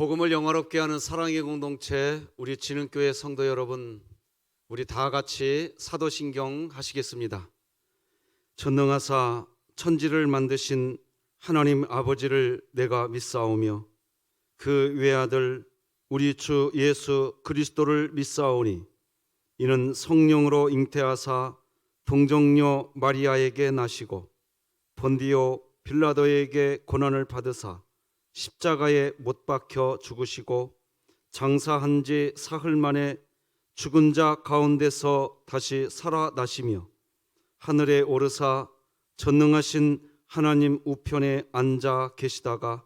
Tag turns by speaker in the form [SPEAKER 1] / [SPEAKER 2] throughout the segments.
[SPEAKER 1] 복음을 영화롭게 하는 사랑의 공동체 우리 진흥교회 성도 여러분, 우리 다 같이 사도신경 하시겠습니다. 전능하사 천지를 만드신 하나님 아버지를 내가 믿사오며 그 외아들 우리 주 예수 그리스도를 믿사오니 이는 성령으로 잉태하사 동정녀 마리아에게 나시고 본디오 빌라도에게 고난을 받으사 십자가에 못 박혀 죽으시고 장사한 지 사흘 만에 죽은 자 가운데서 다시 살아나시며 하늘에 오르사 전능하신 하나님 우편에 앉아 계시다가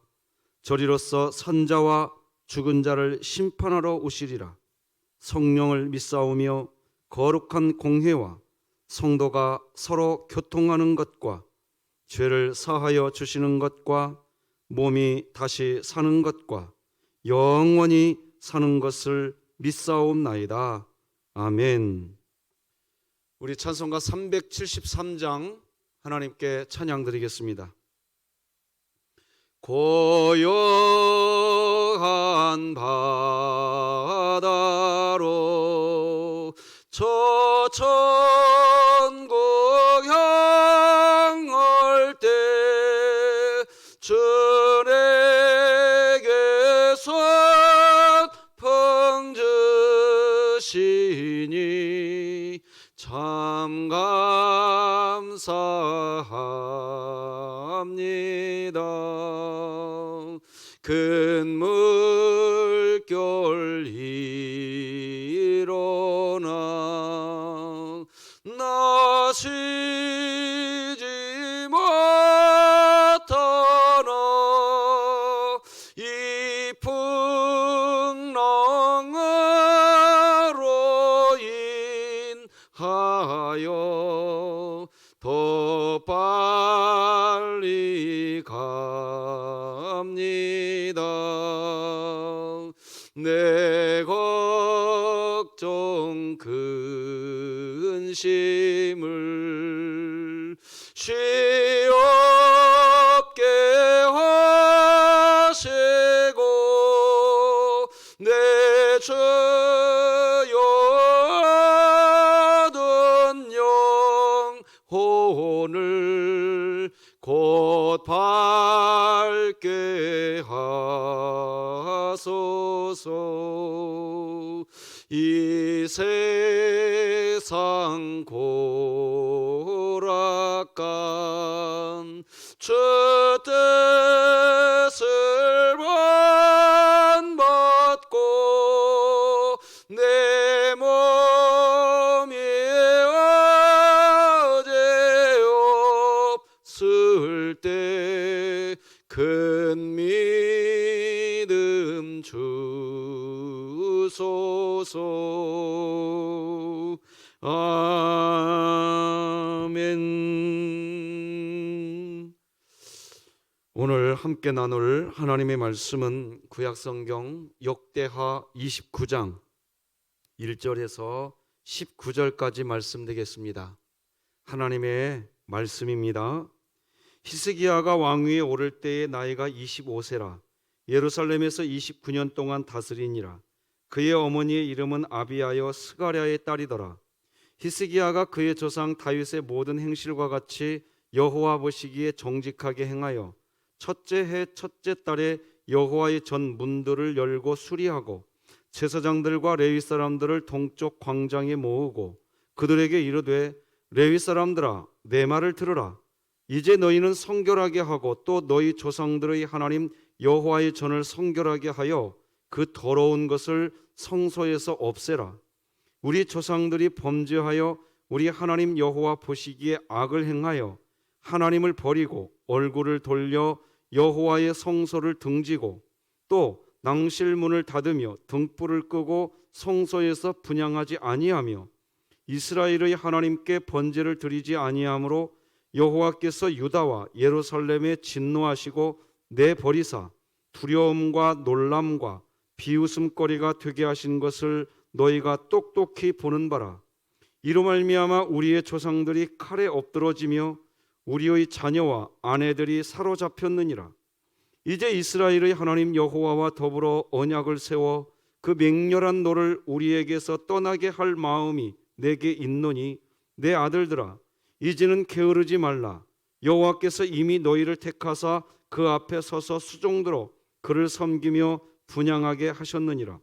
[SPEAKER 1] 저리로서 산자와 죽은 자를 심판하러 오시리라. 성령을 믿사오며 거룩한 공회와 성도가 서로 교통하는 것과 죄를 사하여 주시는 것과 몸이 다시 사는 것과 영원히 사는 것을 믿사옵나이다. 아멘. 우리 찬송가 373장 하나님께 찬양 드리겠습니다. 고요한 바다로 저 천국 향할 때 주에게서 평주시니 참 감사합니다. 큰 물결 일어나 나시지 못하나 이 풍랑으로 인하여 더 빨리 갑니다. 내 걱정 근심을 쉬옵게 하시고 내 주여 얻은 영혼을 곧 밝게 하소서. 이 세상 고락간 주 뜻을 본받고 내 몸이 어제 없을 때 큰 믿음 주소서. 아멘. 오늘 함께 나눌 하나님의 말씀은 구약성경 역대하 29장 1절에서 19절까지 말씀되겠습니다. 하나님의 말씀입니다. 히스기야가 왕위에 오를 때의 나이가 25세라. 예루살렘에서 29년 동안 다스리니라. 그의 어머니의 이름은 아비야여 스가랴의 딸이더라. 히스기야가 그의 조상 다윗의 모든 행실과 같이 여호와 보시기에 정직하게 행하여 첫째 해 첫째 달에 여호와의 전 문들을 열고 수리하고 제사장들과 레위 사람들을 동쪽 광장에 모으고 그들에게 이르되 레위 사람들아 내 말을 들으라. 이제 너희는 성결하게 하고 또 너희 조상들의 하나님 여호와의 전을 성결하게 하여 그 더러운 것을 성소에서 없애라. 우리 조상들이 범죄하여 우리 하나님 여호와 보시기에 악을 행하여 하나님을 버리고 얼굴을 돌려 여호와의 성소를 등지고 또 낭실문을 닫으며 등불을 끄고 성소에서 분향하지 아니하며 이스라엘의 하나님께 번제를 드리지 아니하므로 여호와께서 유다와 예루살렘에 진노하시고 내버리사 두려움과 놀람과 비웃음거리가 되게 하신 것을 너희가 똑똑히 보는 바라. 이로 말미암아 우리의 조상들이 칼에 엎드러지며 우리의 자녀와 아내들이 사로잡혔느니라. 이제 이스라엘의 하나님 여호와와 더불어 언약을 세워 그 맹렬한 노를 우리에게서 떠나게 할 마음이 내게 있노니 내 아들들아 이제는 게으르지 말라. 여호와께서 이미 너희를 택하사 그 앞에 서서 수종들어 그를 섬기며 분향하게 하셨느니라.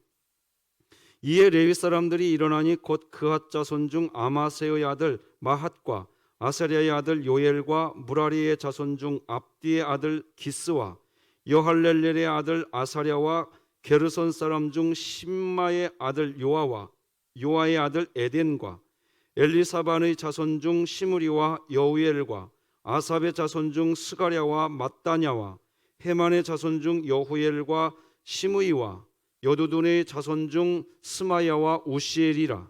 [SPEAKER 1] 이에 레위 사람들이 일어나니 곧 그앗 자손 중 아마세의 아들 마핫과 아사랴의 아들 요엘과 무라리의 자손 중 압디의 아들 기스와 여할렐렐의 아들 아사랴와 게르손 사람 중 심마의 아들 요아와 요아의 아들 에덴과 엘리사반의 자손 중 시므리와 여우엘과 아삽의 자손 중 스가랴와 mat다냐와 헤만의 자손 중 여후엘과 시므이와 여두둔의 자손 중 스마야와 우시엘이라.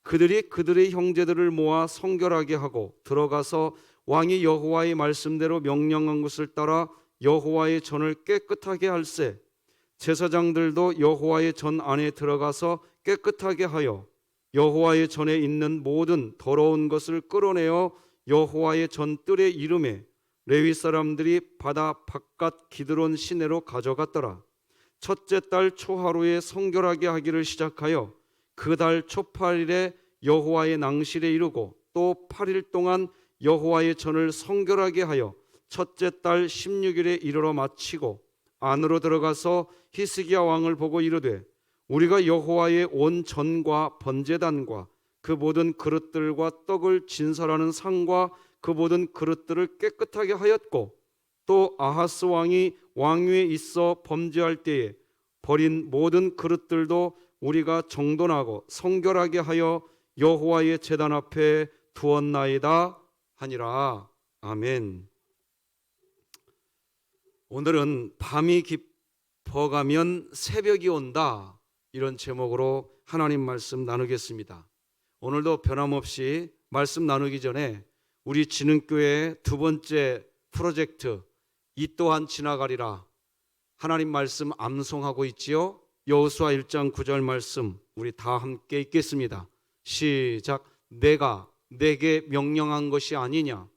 [SPEAKER 1] 그들이 그들의 형제들을 모아 성결하게 하고 들어가서 왕이 여호와의 말씀대로 명령한 것을 따라 여호와의 전을 깨끗하게 할세. 제사장들도 여호와의 전 안에 들어가서 깨끗하게 하여 여호와의 전에 있는 모든 더러운 것을 끌어내어 여호와의 전 뜰에 이름에 레위 사람들이 바다 바깥 기드론 시내로 가져갔더라. 첫째 달 초하루에 성결하게 하기를 시작하여 그 달 초8일에 여호와의 낭실에 이르고 또 8일 동안 여호와의 전을 성결하게 하여 첫째 달 16일에 이르러 마치고 안으로 들어가서 히스기야 왕을 보고 이르되 우리가 여호와의 온 전과 번제단과 그 모든 그릇들과 떡을 진설하는 상과 그 모든 그릇들을 깨끗하게 하였고 또 아하스 왕이 왕위에 있어 범죄할 때에 버린 모든 그릇들도 우리가 정돈하고 성결하게 하여 여호와의 제단 앞에 두었나이다 하니라. 아멘. 오늘은 밤이 깊어가면 새벽이 온다, 이런 제목으로 하나님 말씀 나누겠습니다. 오늘도 변함없이 말씀 나누기 전에 우리 진흥교회 두 번째 프로젝트 이 또한 지나가리라 하나님 말씀 암송하고 있지요. 여호수아 1장 9절 말씀 우리 다 함께 읽겠습니다. 시작. 내가 내게 명령한 것이 아니냐.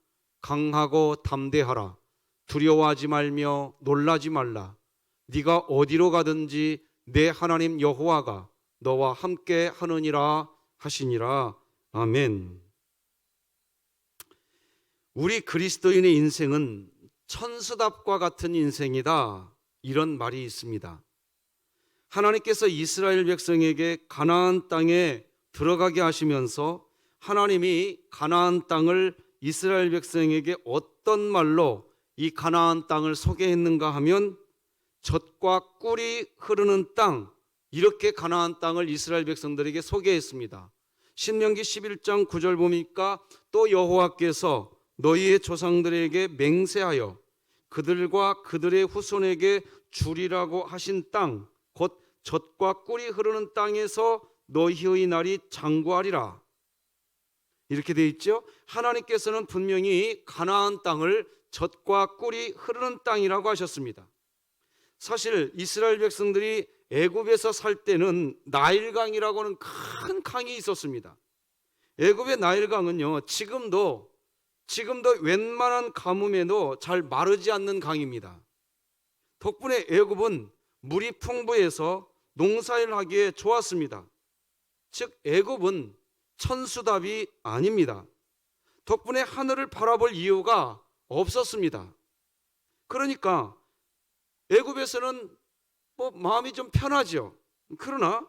[SPEAKER 1] 강하고 담대하라. 두려워하지 말며 놀라지 말라. 네가 어디로 가든지 내 하나님 여호와가 너와 함께 하느니라 하시니라. 아멘. 우리 그리스도인의 인생은 천수답과 같은 인생이다, 이런 말이 있습니다. 하나님께서 이스라엘 백성에게 가나안 땅에 들어가게 하시면서 하나님이 가나안 땅을 이스라엘 백성에게 어떤 말로 이 가나안 땅을 소개했는가 하면 젖과 꿀이 흐르는 땅, 이렇게 가나안 땅을 이스라엘 백성들에게 소개했습니다. 신명기 11장 9절 보니까 또 여호와께서 너희의 조상들에게 맹세하여 그들과 그들의 후손에게 주리라고 하신 땅, 곧 젖과 꿀이 흐르는 땅에서 너희의 날이 장구하리라, 이렇게 돼 있죠. 하나님께서는 분명히 가나안 땅을 젖과 꿀이 흐르는 땅이라고 하셨습니다. 사실 이스라엘 백성들이 애굽에서 살 때는 나일강이라고 하는 큰 강이 있었습니다. 애굽의 나일강은요, 지금도 웬만한 가뭄에도 잘 마르지 않는 강입니다. 덕분에 애굽은 물이 풍부해서 농사를 하기에 좋았습니다. 즉 애굽은 천수답이 아닙니다. 덕분에 하늘을 바라볼 이유가 없었습니다. 그러니까 애굽에서는 마음이 좀 편하죠. 그러나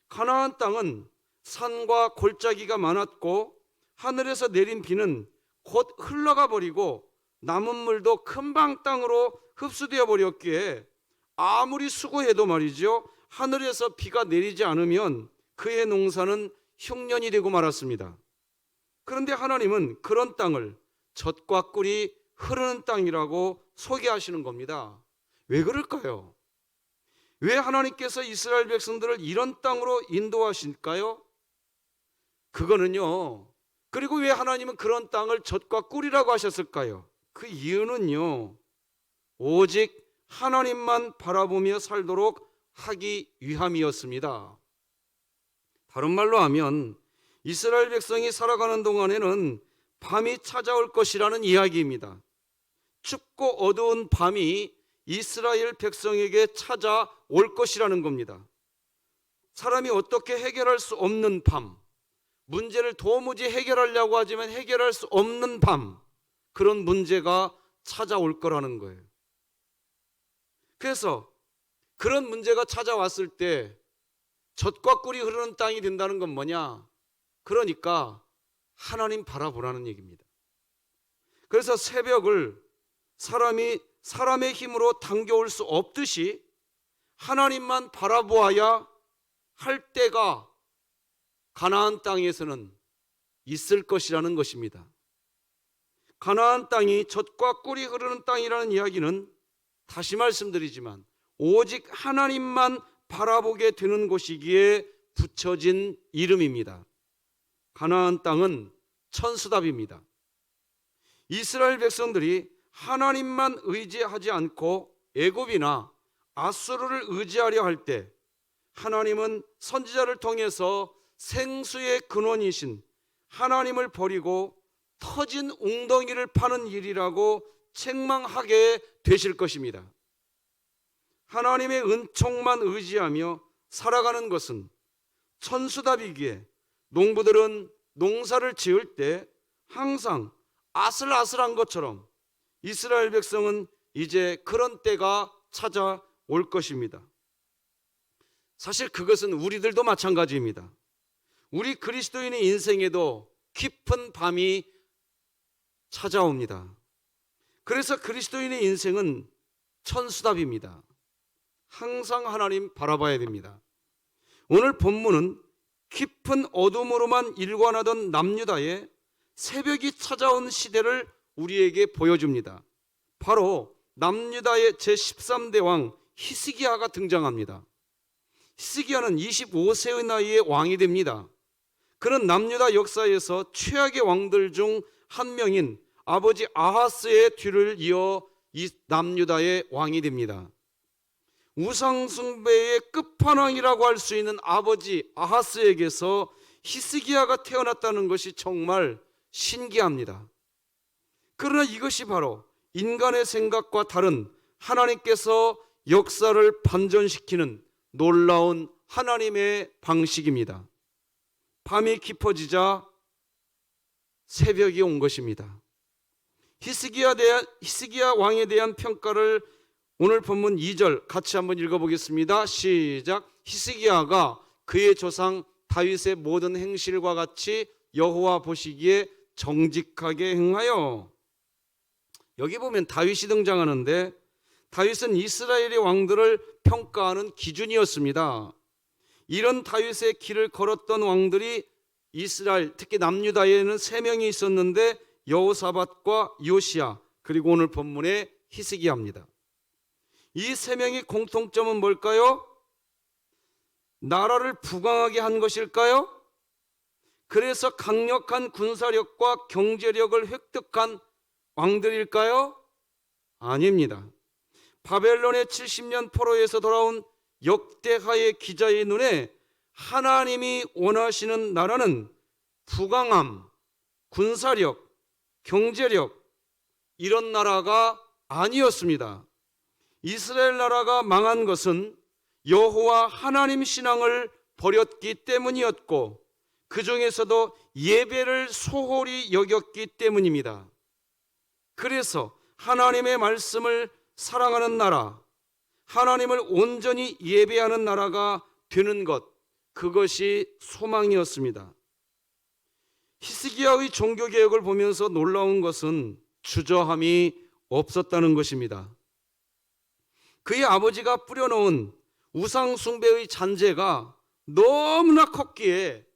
[SPEAKER 1] 가나안 땅은 산과 골짜기가 많았고 하늘에서 내린 비는 곧 흘러가 버리고 남은 물도 금방 땅으로 흡수되어 버렸기에 아무리 수고해도 말이죠, 하늘에서 비가 내리지 않으면 그의 농사는 흉년이 되고 말았습니다. 그런데 하나님은 그런 땅을 젖과 꿀이 흐르는 땅이라고 소개하시는 겁니다. 왜 그럴까요? 왜 하나님께서 이스라엘 백성들을 이런 땅으로 인도하실까요? 그거는요, 그리고 왜 하나님은 그런 땅을 젖과 꿀이라고 하셨을까요? 그 이유는요, 오직 하나님만 바라보며 살도록 하기 위함이었습니다. 다른 말로 하면 이스라엘 백성이 살아가는 동안에는 밤이 찾아올 것이라는 이야기입니다. 춥고 어두운 밤이 이스라엘 백성에게 찾아올 것이라는 겁니다. 사람이 어떻게 해결할 수 없는 밤, 문제를 도무지 해결하려고 하지만 해결할 수 없는 밤, 그런 문제가 찾아올 거라는 거예요. 그래서 그런 문제가 찾아왔을 때 젖과 꿀이 흐르는 땅이 된다는 건 뭐냐? 그러니까 하나님 바라보라는 얘기입니다. 그래서 새벽을 사람이 사람의 힘으로 당겨올 수 없듯이 하나님만 바라보아야 할 때가 가나안 땅에서는 있을 것이라는 것입니다. 가나안 땅이 젖과 꿀이 흐르는 땅이라는 이야기는 다시 말씀드리지만 오직 하나님만 바라보게 되는 곳이기에 붙여진 이름입니다. 가나안 땅은 천수답입니다. 이스라엘 백성들이 하나님만 의지하지 않고 애굽이나 아수르를 의지하려 할 때 하나님은 선지자를 통해서 생수의 근원이신 하나님을 버리고 터진 웅덩이를 파는 일이라고 책망하게 되실 것입니다. 하나님의 은총만 의지하며 살아가는 것은 천수답이기에 농부들은 농사를 지을 때 항상 아슬아슬한 것처럼 이스라엘 백성은 이제 그런 때가 찾아올 것입니다. 사실 그것은 우리들도 마찬가지입니다. 우리 그리스도인의 인생에도 깊은 밤이 찾아옵니다. 그래서 그리스도인의 인생은 천수답입니다. 항상 하나님 바라봐야 됩니다. 오늘 본문은 깊은 어둠으로만 일관하던 남유다의 새벽이 찾아온 시대를 우리에게 보여줍니다. 바로 남유다의 제13대 왕 히스기야가 등장합니다. 히스기야는 25세의 나이에 왕이 됩니다. 그는 남유다 역사에서 최악의 왕들 중 한 명인 아버지 아하스의 뒤를 이어 이 남유다의 왕이 됩니다. 우상숭배의 끝판왕이라고 할 수 있는 아버지 아하스에게서 히스기야가 태어났다는 것이 정말 신기합니다. 그러나 이것이 바로 인간의 생각과 다른 하나님께서 역사를 반전시키는 놀라운 하나님의 방식입니다. 밤이 깊어지자 새벽이 온 것입니다. 히스기야 왕에 대한 평가를 오늘 본문 2절 같이 한번 읽어보겠습니다. 시작. 히스기야가 그의 조상 다윗의 모든 행실과 같이 여호와 보시기에 정직하게 행하여. 여기 보면 다윗이 등장하는데 다윗은 이스라엘의 왕들을 평가하는 기준이었습니다. 이런 다윗의 길을 걸었던 왕들이 이스라엘, 특히 남유다에는 3명이 있었는데 여호사밧과 요시야, 그리고 오늘 본문의 히스기야입니다. 이 3명의 공통점은 뭘까요? 나라를 부강하게 한 것일까요? 그래서 강력한 군사력과 경제력을 획득한 왕들일까요? 아닙니다. 바벨론의 70년 포로에서 돌아온 역대하의 기자의 눈에 하나님이 원하시는 나라는 부강함, 군사력, 경제력, 이런 나라가 아니었습니다. 이스라엘 나라가 망한 것은 여호와 하나님 신앙을 버렸기 때문이었고 그 중에서도 예배를 소홀히 여겼기 때문입니다. 그래서 하나님의 말씀을 사랑하는 나라, 하나님을 온전히 예배하는 나라가 되는 것, 그것이 소망이었습니다. 히스기야의 종교개혁을 보면서 놀라운 것은 주저함이 없었다는 것입니다. 그의 아버지가 뿌려놓은 우상숭배의 잔재가 너무나 컸기에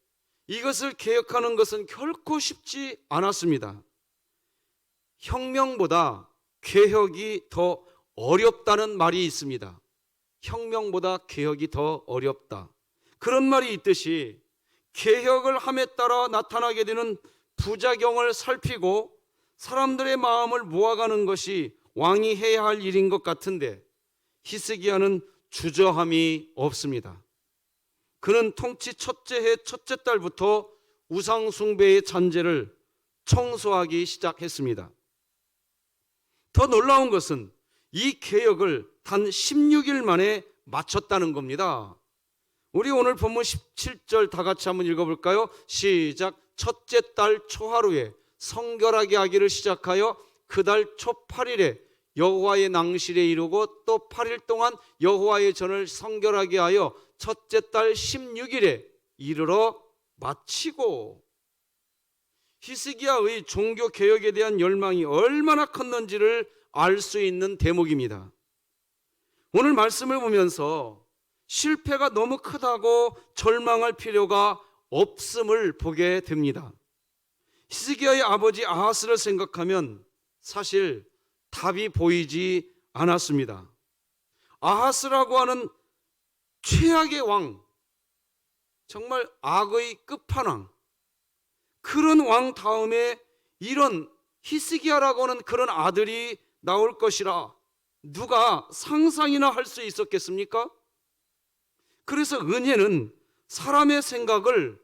[SPEAKER 1] 이것을 개혁하는 것은 결코 쉽지 않았습니다. 혁명보다 개혁이 더 어렵다는 말이 있습니다. 혁명보다 개혁이 더 어렵다. 그런 말이 있듯이 개혁을 함에 따라 나타나게 되는 부작용을 살피고 사람들의 마음을 모아가는 것이 왕이 해야 할 일인 것 같은데 히스기야는 주저함이 없습니다. 그는 통치 첫째 해 첫째 달부터 우상숭배의 잔재를 청소하기 시작했습니다. 더 놀라운 것은 이 개혁을 단 16일 만에 마쳤다는 겁니다. 우리 오늘 본문 17절 다 같이 한번 읽어볼까요? 시작. 첫째 달 초하루에 성결하게 하기를 시작하여 그 달 초 8일에 여호와의 낭실에 이르고 또 8일 동안 여호와의 전을 성결하게 하여 첫째 달 16일에 이르러 마치고. 히스기야의 종교 개혁에 대한 열망이 얼마나 컸는지를 알 수 있는 대목입니다. 오늘 말씀을 보면서 실패가 너무 크다고 절망할 필요가 없음을 보게 됩니다. 히스기야의 아버지 아하스를 생각하면 사실 답이 보이지 않았습니다. 아하스라고 하는 최악의 왕, 정말 악의 끝판왕, 그런 왕 다음에 이런 히스기야라고 하는 그런 아들이 나올 것이라 누가 상상이나 할 수 있었겠습니까? 그래서 은혜는 사람의 생각을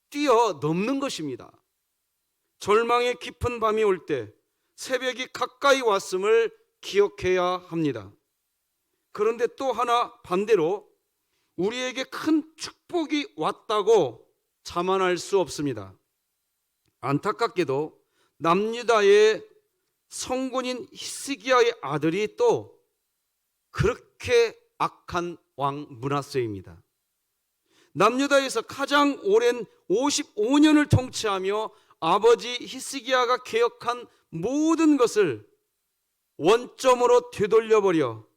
[SPEAKER 1] 뛰어넘는 것입니다. 절망의 깊은 밤이 올 때 새벽이 가까이 왔음을 기억해야 합니다. 그런데 또 하나 반대로 우리에게 큰 축복이 왔다고 자만할 수 없습니다. 안타깝게도 남유다의 성군인 히스기야의 아들이 또 그렇게 악한 왕 므낫세입니다. 남유다에서 가장 오랜 55년을 통치하며 아버지 히스기야가 개혁한 모든 것을 원점으로 되돌려버려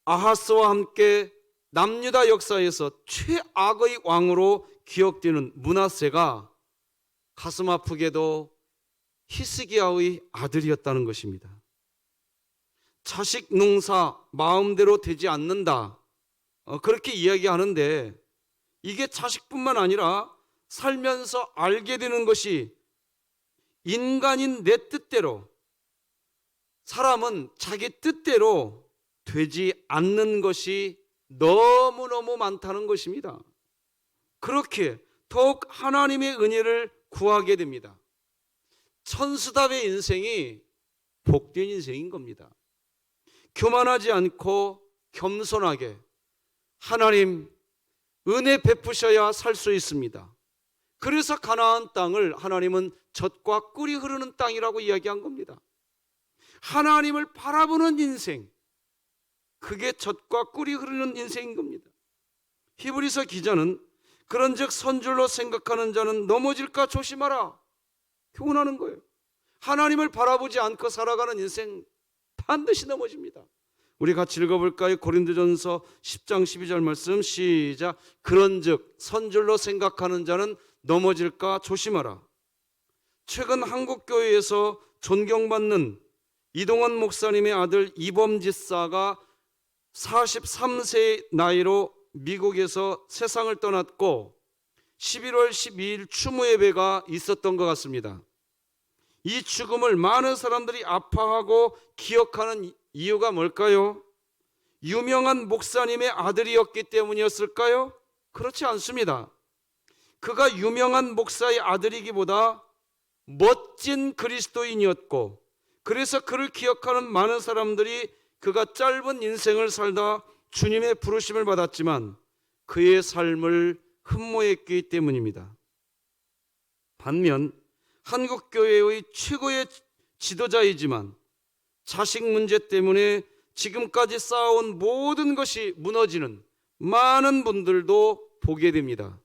[SPEAKER 1] 아하스와 함께 남유다 역사에서 최악의 왕으로 기억되는 므낫세가 가슴 아프게도 히스기야의 아들이었다는 것입니다. 자식 농사 마음대로 되지 않는다, 그렇게 이야기하는데 이게 자식뿐만 아니라 살면서 알게 되는 것이 인간인 내 뜻대로, 사람은 자기 뜻대로 되지 않는 것이 너무너무 많다는 것입니다. 그렇게 더욱 하나님의 은혜를 구하게 됩니다. 천수답의 인생이 복된 인생인 겁니다. 교만하지 않고 겸손하게 하나님 은혜 베푸셔야 살 수 있습니다. 그래서 가나안 땅을 하나님은 젖과 꿀이 흐르는 땅이라고 이야기한 겁니다. 하나님을 바라보는 인생, 그게 젖과 꿀이 흐르는 인생인 겁니다. 히브리서 기자는 그런즉 선줄로 생각하는 자는 넘어질까 조심하라 교훈하는 거예요. 하나님을 바라보지 않고 살아가는 인생 반드시 넘어집니다. 우리 같이 읽어볼까요? 고린도전서 10장 12절 말씀 시작. 그런즉 선줄로 생각하는 자는 넘어질까 조심하라. 최근 한국교회에서 존경받는 이동원 목사님의 아들 이범 지사가 43세의 나이로 미국에서 세상을 떠났고 11월 12일 추모 예배가 있었던 것 같습니다. 이 죽음을 많은 사람들이 아파하고 기억하는 이유가 뭘까요? 유명한 목사님의 아들이었기 때문이었을까요? 그렇지 않습니다. 그가 유명한 목사의 아들이기보다 멋진 그리스도인이었고, 그래서 그를 기억하는 많은 사람들이 그가 짧은 인생을 살다 주님의 부르심을 받았지만 그의 삶을 흠모했기 때문입니다. 반면 한국교회의 최고의 지도자이지만 자식 문제 때문에 지금까지 쌓아온 모든 것이 무너지는 많은 분들도 보게 됩니다.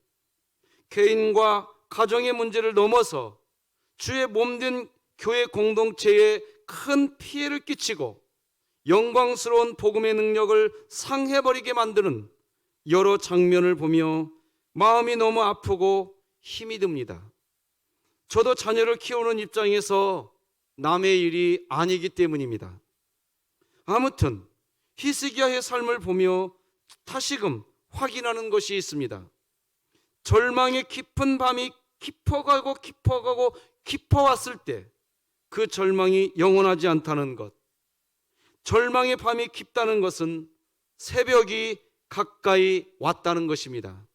[SPEAKER 1] 개인과 가정의 문제를 넘어서 주의 몸된 교회 공동체에 큰 피해를 끼치고 영광스러운 복음의 능력을 상해버리게 만드는 여러 장면을 보며 마음이 너무 아프고 힘이 듭니다. 저도 자녀를 키우는 입장에서 남의 일이 아니기 때문입니다. 아무튼 히스기야의 삶을 보며 다시금 확인하는 것이 있습니다. 절망의 깊은 밤이 깊어가고 깊어왔을 때 그 절망이 영원하지 않다는 것, 절망의 밤이 깊다는 것은 새벽이 가까이 왔다는 것입니다.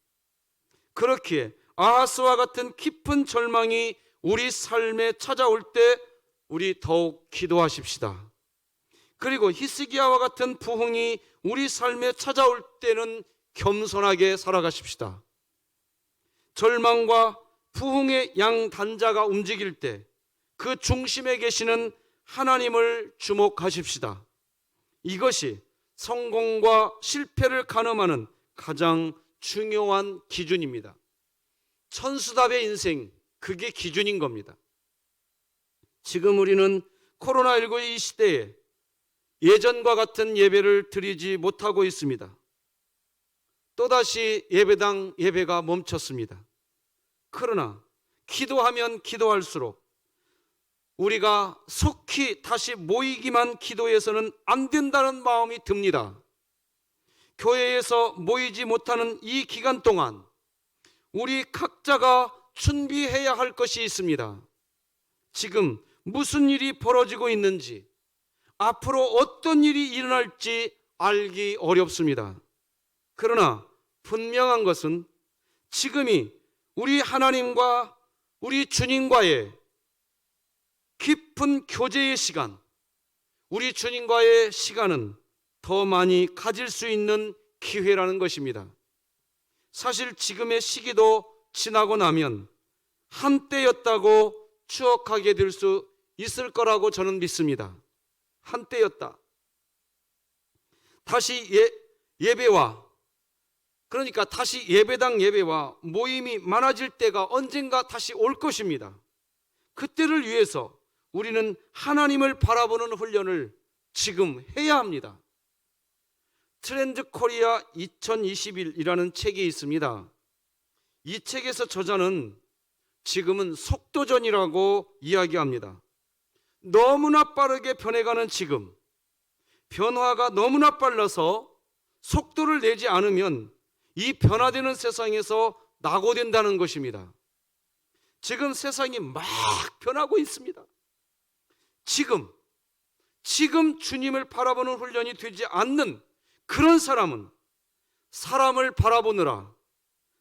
[SPEAKER 1] 그렇기에 아하스와 같은 깊은 절망이 우리 삶에 찾아올 때 우리 더욱 기도하십시다. 그리고 히스기야와 같은 부흥이 우리 삶에 찾아올 때는 겸손하게 살아가십시다. 절망과 부흥의 양 단자가 움직일 때 그 중심에 계시는 하나님을 주목하십시다. 이것이 성공과 실패를 가늠하는 가장 중요한 기준입니다. 천수답의 인생, 그게 기준인 겁니다. 지금 우리는 코로나19 이 시대에 예전과 같은 예배를 드리지 못하고 있습니다. 또다시 예배당 예배가 멈췄습니다. 그러나 기도하면 기도할수록 우리가 속히 다시 모이기만 기도해서는 안 된다는 마음이 듭니다. 교회에서 모이지 못하는 이 기간 동안 우리 각자가 준비해야 할 것이 있습니다. 지금 무슨 일이 벌어지고 있는지, 앞으로 어떤 일이 일어날지 알기 어렵습니다. 그러나 분명한 것은 지금이 우리 하나님과 우리 주님과의 깊은 교제의 시간, 우리 주님과의 시간은 더 많이 가질 수 있는 기회라는 것입니다. 사실 지금의 시기도 지나고 나면 한때였다고 추억하게 될 수 있을 거라고 저는 믿습니다. 한때였다. 다시 예배와, 그러니까 다시 예배당 예배와 모임이 많아질 때가 언젠가 다시 올 것입니다. 그때를 위해서 우리는 하나님을 바라보는 훈련을 지금 해야 합니다. 트렌드 코리아 2021이라는 책이 있습니다. 이 책에서 저자는 지금은 속도전이라고 이야기합니다. 너무나 빠르게 변해가는 지금, 변화가 너무나 빨라서 속도를 내지 않으면 이 변화되는 세상에서 낙오된다는 것입니다. 지금 세상이 막 변하고 있습니다. 지금 주님을 바라보는 훈련이 되지 않는 그런 사람은 사람을 바라보느라,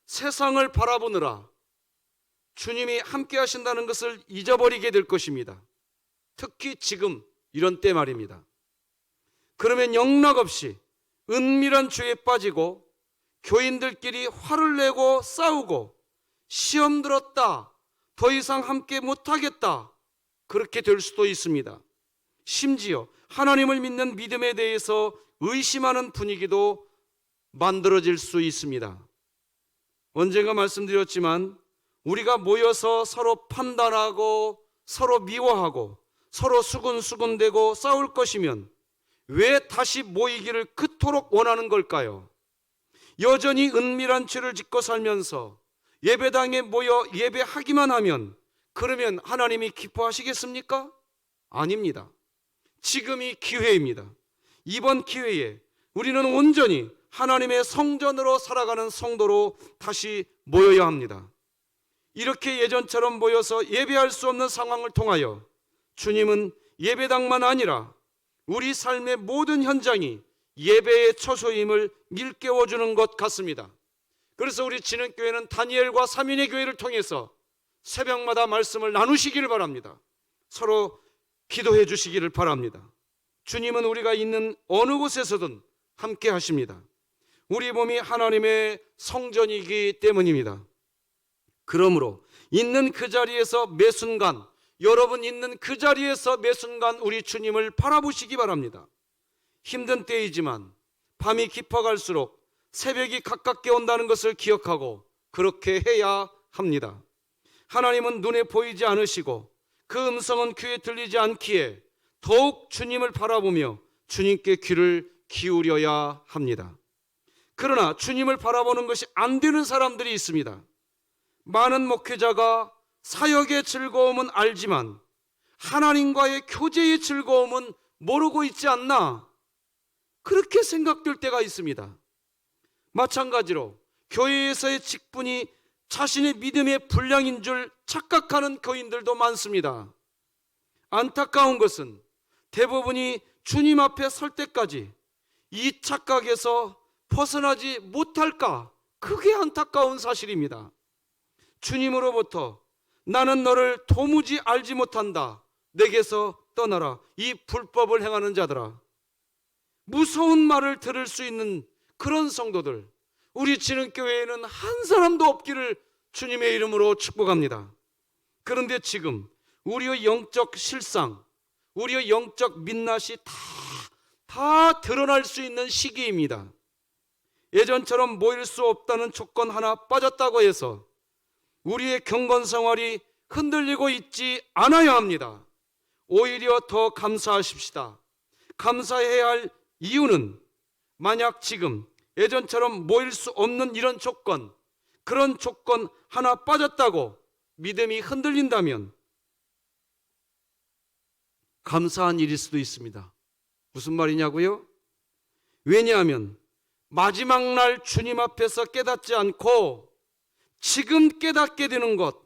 [SPEAKER 1] 세상을 바라보느라 주님이 함께 하신다는 것을 잊어버리게 될 것입니다. 특히 지금 이런 때 말입니다. 그러면 영락없이 은밀한 죄에 빠지고 교인들끼리 화를 내고 싸우고 시험 들었다, 더 이상 함께 못하겠다, 그렇게 될 수도 있습니다. 심지어 하나님을 믿는 믿음에 대해서 의심하는 분위기도 만들어질 수 있습니다. 언젠가 말씀드렸지만 우리가 모여서 서로 판단하고 서로 미워하고 서로 수군수군대고 싸울 것이면 왜 다시 모이기를 그토록 원하는 걸까요? 여전히 은밀한 죄를 짓고 살면서 예배당에 모여 예배하기만 하면 그러면 하나님이 기뻐하시겠습니까? 아닙니다. 지금이 기회입니다. 이번 기회에 우리는 온전히 하나님의 성전으로 살아가는 성도로 다시 모여야 합니다. 이렇게 예전처럼 모여서 예배할 수 없는 상황을 통하여 주님은 예배당만 아니라 우리 삶의 모든 현장이 예배의 처소임을 일깨워주는 것 같습니다. 그래서 우리 진흥교회는 다니엘과 3인의 교회를 통해서 새벽마다 말씀을 나누시기를 바랍니다. 서로 기도해 주시기를 바랍니다. 주님은 우리가 있는 어느 곳에서든 함께 하십니다. 우리 몸이 하나님의 성전이기 때문입니다. 그러므로 있는 그 자리에서 매 순간, 여러분 있는 그 자리에서 매 순간 우리 주님을 바라보시기 바랍니다. 힘든 때이지만 밤이 깊어갈수록 새벽이 가깝게 온다는 것을 기억하고 그렇게 해야 합니다. 하나님은 눈에 보이지 않으시고 그 음성은 귀에 들리지 않기에 더욱 주님을 바라보며 주님께 귀를 기울여야 합니다. 그러나 주님을 바라보는 것이 안 되는 사람들이 있습니다. 많은 목회자가 사역의 즐거움은 알지만 하나님과의 교제의 즐거움은 모르고 있지 않나, 그렇게 생각될 때가 있습니다. 마찬가지로 교회에서의 직분이 자신의 믿음의 분량인 줄 착각하는 교인들도 많습니다. 안타까운 것은 대부분이 주님 앞에 설 때까지 이 착각에서 벗어나지 못할까, 그게 안타까운 사실입니다. 주님으로부터 나는 너를 도무지 알지 못한다, 내게서 떠나라, 이 불법을 행하는 자들아, 무서운 말을 들을 수 있는 그런 성도들, 우리 진흥교회에는 한 사람도 없기를 주님의 이름으로 축복합니다. 그런데 지금 우리의 영적 실상, 우리의 영적 민낯이 다 드러날 수 있는 시기입니다. 예전처럼 모일 수 없다는 조건 하나 빠졌다고 해서 우리의 경건 생활이 흔들리고 있지 않아야 합니다. 오히려 더 감사하십시다. 감사해야 할 이유는 만약 지금 예전처럼 모일 수 없는 이런 조건, 그런 조건 하나 빠졌다고 믿음이 흔들린다면 감사한 일일 수도 있습니다. 무슨 말이냐고요? 왜냐하면 마지막 날 주님 앞에서 깨닫지 않고 지금 깨닫게 되는 것,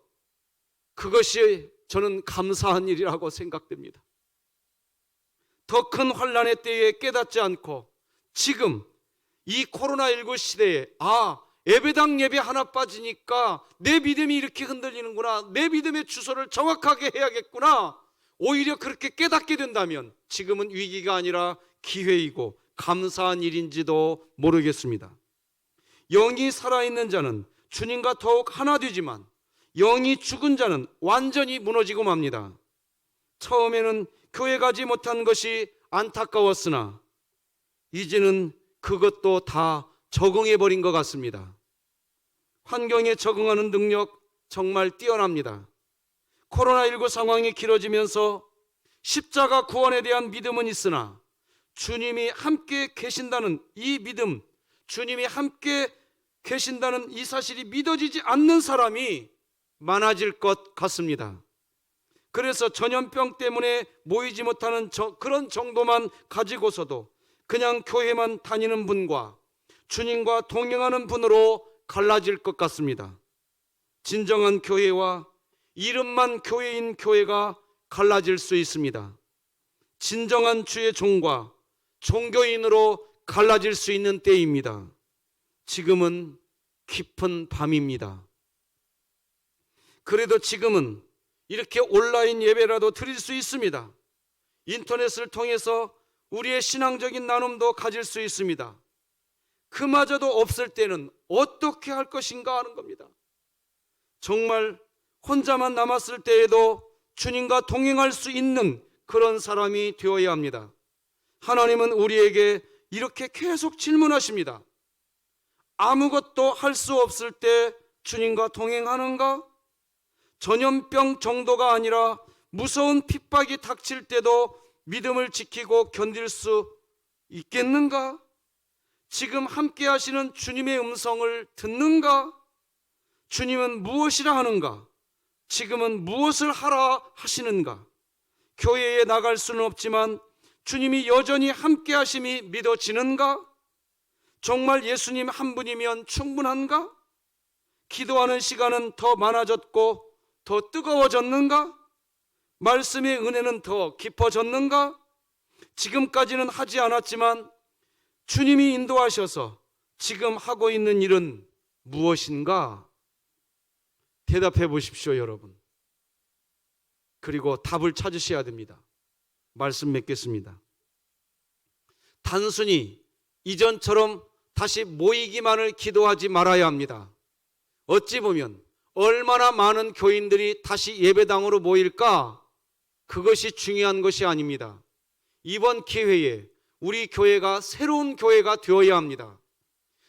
[SPEAKER 1] 그것이 저는 감사한 일이라고 생각됩니다. 더 큰 환난의 때에 깨닫지 않고 지금 이 코로나19 시대에 예배당 예배 하나 빠지니까 내 믿음이 이렇게 흔들리는구나, 내 믿음의 주소를 정확하게 해야겠구나, 오히려 그렇게 깨닫게 된다면 지금은 위기가 아니라 기회이고 감사한 일인지도 모르겠습니다. 영이 살아있는 자는 주님과 더욱 하나 되지만 영이 죽은 자는 완전히 무너지고 맙니다. 처음에는 교회 가지 못한 것이 안타까웠으나 이제는 그것도 다 적응해버린 것 같습니다. 환경에 적응하는 능력 정말 뛰어납니다. 코로나19 상황이 길어지면서 십자가 구원에 대한 믿음은 있으나 주님이 함께 계신다는 이 믿음, 주님이 함께 계신다는 이 사실이 믿어지지 않는 사람이 많아질 것 같습니다. 그래서 전염병 때문에 모이지 못하는 그런 정도만 가지고서도 그냥 교회만 다니는 분과 주님과 동행하는 분으로 갈라질 것 같습니다. 진정한 교회와 이름만 교회인 교회가 갈라질 수 있습니다. 진정한 주의 종과 종교인으로 갈라질 수 있는 때입니다. 지금은 깊은 밤입니다. 그래도 지금은 이렇게 온라인 예배라도 드릴 수 있습니다. 인터넷을 통해서 우리의 신앙적인 나눔도 가질 수 있습니다. 그마저도 없을 때는 어떻게 할 것인가 하는 겁니다. 정말 혼자만 남았을 때에도 주님과 동행할 수 있는 그런 사람이 되어야 합니다. 하나님은 우리에게 이렇게 계속 질문하십니다. 아무것도 할 수 없을 때 주님과 동행하는가? 전염병 정도가 아니라 무서운 핍박이 닥칠 때도 믿음을 지키고 견딜 수 있겠는가? 지금 함께 하시는 주님의 음성을 듣는가? 주님은 무엇이라 하는가? 지금은 무엇을 하라 하시는가? 교회에 나갈 수는 없지만 주님이 여전히 함께 하심이 믿어지는가? 정말 예수님 한 분이면 충분한가? 기도하는 시간은 더 많아졌고 더 뜨거워졌는가? 말씀의 은혜는 더 깊어졌는가? 지금까지는 하지 않았지만 주님이 인도하셔서 지금 하고 있는 일은 무엇인가? 대답해 보십시오, 여러분. 그리고 답을 찾으셔야 됩니다. 말씀 맺겠습니다. 단순히 이전처럼 다시 모이기만을 기도하지 말아야 합니다. 어찌 보면 얼마나 많은 교인들이 다시 예배당으로 모일까? 그것이 중요한 것이 아닙니다. 이번 기회에 우리 교회가 새로운 교회가 되어야 합니다.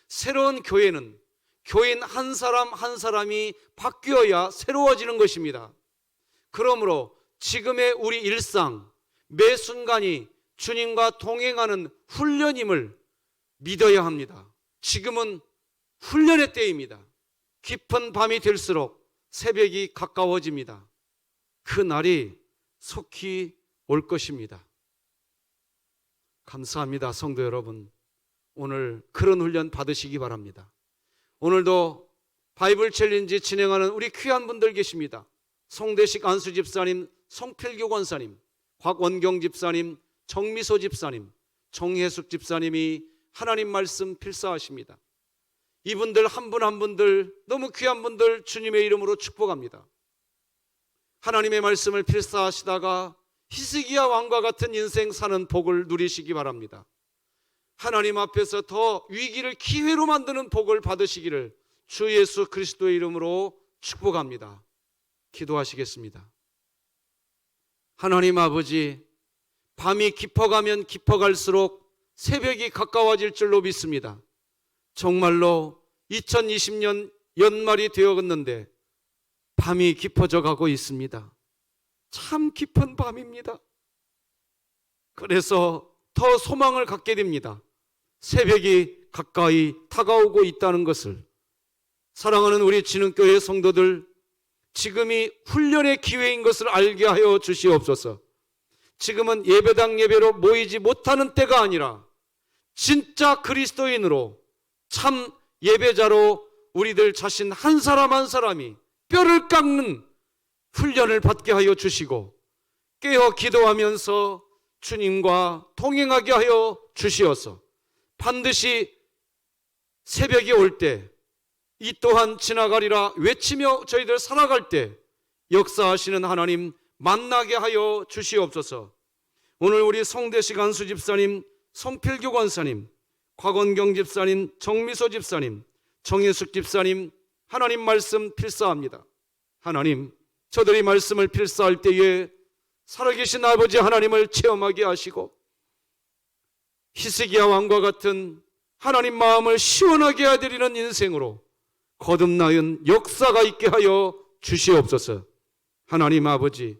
[SPEAKER 1] 새로운 교회는 교인 한 사람 한 사람이 바뀌어야 새로워지는 것입니다. 그러므로 지금의 우리 일상, 매 순간이 주님과 동행하는 훈련임을 믿어야 합니다. 지금은 훈련의 때입니다. 깊은 밤이 될수록 새벽이 가까워집니다. 그 날이 속히 올 것입니다. 감사합니다, 성도 여러분. 오늘 그런 훈련 받으시기 바랍니다. 오늘도 바이블 챌린지 진행하는 우리 귀한 분들 계십니다. 송대식 안수 집사님, 송필규 권사님, 곽원경 집사님, 정미소 집사님, 정혜숙 집사님이 하나님 말씀 필사하십니다. 이분들 한 분 한 분들 너무 귀한 분들 주님의 이름으로 축복합니다. 하나님의 말씀을 필사하시다가 히스기야 왕과 같은 인생 사는 복을 누리시기 바랍니다. 하나님 앞에서 더 위기를 기회로 만드는 복을 받으시기를 주 예수 그리스도의 이름으로 축복합니다. 기도하시겠습니다. 하나님 아버지, 밤이 깊어가면 깊어갈수록 새벽이 가까워질 줄로 믿습니다. 정말로 2020년 연말이 되었는데 밤이 깊어져 가고 있습니다. 참 깊은 밤입니다. 그래서 더 소망을 갖게 됩니다. 새벽이 가까이 다가오고 있다는 것을. 사랑하는 우리 진흥교회 성도들, 지금이 훈련의 기회인 것을 알게 하여 주시옵소서. 지금은 예배당 예배로 모이지 못하는 때가 아니라 진짜 그리스도인으로 참 예배자로 우리들 자신 한 사람 한 사람이 뼈를 깎는 훈련을 받게 하여 주시고 깨어 기도하면서 주님과 동행하게 하여 주시어서 반드시 새벽이 올 때 이 또한 지나가리라 외치며 저희들 살아갈 때 역사하시는 하나님 만나게 하여 주시옵소서. 오늘 우리 성대식 안수 집사님, 성필규 권사님, 곽원경 집사님, 정미소 집사님, 정혜숙 집사님, 하나님 말씀 필사합니다. 하나님, 저들이 말씀을 필사할 때에 살아계신 아버지 하나님을 체험하게 하시고 히스기야 왕과 같은 하나님 마음을 시원하게 해드리는 인생으로 거듭나은 역사가 있게 하여 주시옵소서. 하나님 아버지,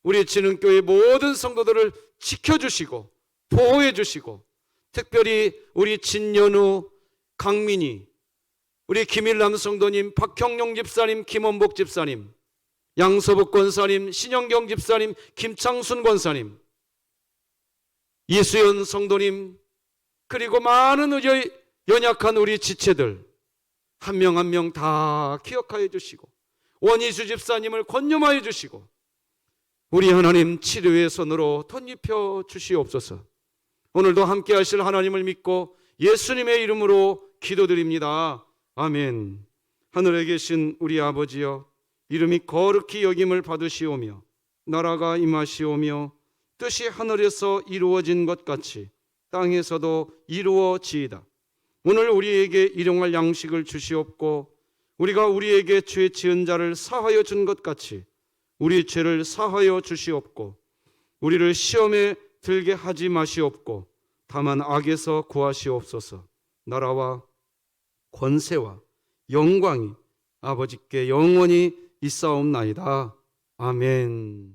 [SPEAKER 1] 우리 진흥교회 모든 성도들을 지켜주시고 보호해 주시고 특별히 우리 진연우, 강민희, 우리 김일남 성도님, 박형용 집사님, 김원복 집사님, 양서복 권사님, 신영경 집사님, 김창순 권사님, 이수연 성도님, 그리고 많은 연약한 우리 지체들 한 명 한 명 다 기억하여 주시고 원희수 집사님을 권념하여 주시고 우리 하나님 치료의 손으로 덧입혀 주시옵소서. 오늘도 함께 하실 하나님을 믿고 예수님의 이름으로 기도드립니다. 아멘. 하늘에 계신 우리 아버지여, 이름이 거룩히 여김을 받으시오며 나라가 임하시오며 뜻이 하늘에서 이루어진 것 같이 땅에서도 이루어지이다. 오늘 우리에게 일용할 양식을 주시옵고 우리가 우리에게 죄 지은 자를 사하여 준 것 같이 우리 죄를 사하여 주시옵고 우리를 시험에 들게 하지 마시옵고 다만 악에서 구하시옵소서. 나라와 권세와 영광이 아버지께 영원히 있사옵나이다. 아멘.